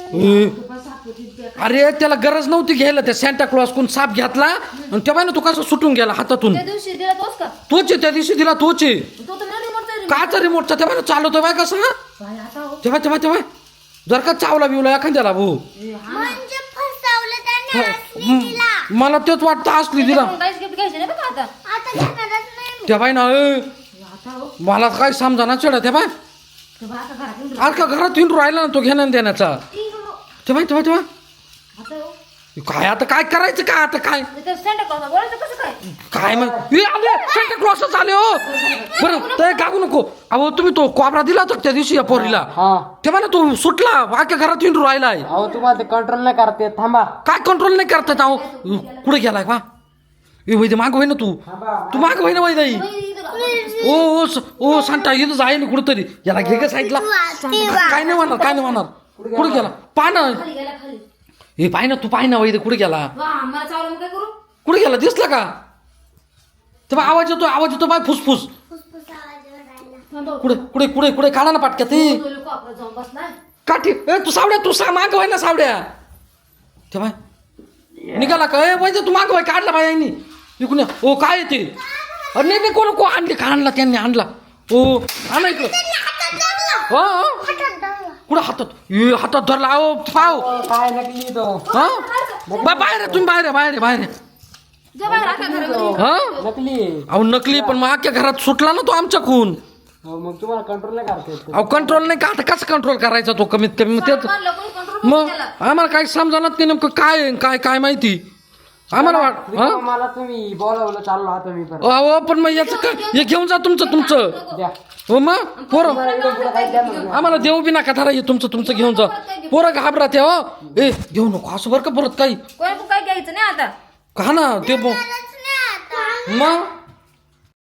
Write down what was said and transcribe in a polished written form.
अरे त्याला गरज नव्हती घ्यायला त्या सॅन्टा क्लॉज कोण साप घेतला आणि तेव्हा ना तो कसा सुटून गेला हातातून. त्या दिवशी दिला तोच का तोच आहे त्या दिवशी दिला तोच आहे. तो तर नाही रिमोट काचा रिमोटचा तेव्हा चालवतो बाय कसं बाय आता हो. तेव्हा जर का चावला बिवला एखाद्याला भाऊ म्हणजे फसवलं त्याने असली तिला. मला तेच वाटतं असली दिला काहीच गिफ्ट घ्यायचं नाही बघा आता आता घेणारच नाही. त्या बाई ना आता हो मला काय समजा चढा त्या बाय ते बा आता घरात येऊन आज का घरात येऊन राहिला ना तो घेण्या देण्याचा तेव्हा आता हो काय आता काय करायचं का आता काय ते सेंटर क्लॉज बोलायचं कसं काय काय मग आले सेंटा क्लॉसच आले हो बरं ते गागू नको अहो तुम्ही तो कोबरा दिला होता त्या दिवशी या पोरीला तेव्हा ना तो सुटला वाक्या घरात येऊन राहिलाय. अहो तुम्हाला ते कंट्रोल नाही करते थांबा. काय कंट्रोल नाही करतात अहो कुठे गेलाय बा वैद माग होई ना तू माग होई ना वैदाई ओ सांगता इथं जाय ना कुठंतरी याला घे का साईडला काय नाही म्हणणार कुठे गेला पाय ना खाली गेला खाली हे पाय ना तू पाय ना वैद कुठे गेला वा मला चावलं मग काय करू कुठे गेला दिसला का तेव्हा आवाज येतो बाय फुसफुस फुसफुस आवाज ओरडायला. थांबव कुठे काढा ना पाटक्या ते तो लोक आपला जाऊन बसलाय काठी तू माग होय ना सावड्या तेव्हा निघाला का वैद तू माग होय काढला बाय यांनी इकडून ओ काय ते अरे नाही कोण आणली का आणला त्यांनी आणला ओ आणा इकडं हो कुठं हातात धरला अहो पाव काय नकली तो. हा बाहेर आहे, तुम्ही बाहेर आहे. जा बाहेर आता घरामध्ये हा नकली. अहो नकली पण मग अख्ख्या घरात सुटला ना तो आमच्याकून. हो, मग तुम्हाला कंट्रोल नाही करता येत. अहो कंट्रोल नाही का आता कसं कंट्रोल करायचा तो कमीत कमी मग तेच मारलं कोणी कंट्रोल मग केला आम्हाला काही समजायला नाही नेमकं काय आहे, काय माहिती आम्हाला हा मला तुम्ही बोलावलं चाललो आता मी परत. अहो पण मग याचं काय हे घेऊन जा तुमचं द्या. हो मग पोरं आम्हाला देऊ बी नका धरा हे तुमचं घेऊन जा पोरं घाबरत हो ए घेऊ नको असं बरं का परत काही कोणी काय घ्यायचं नाही आता का ना ते खरंच नाही आता. मग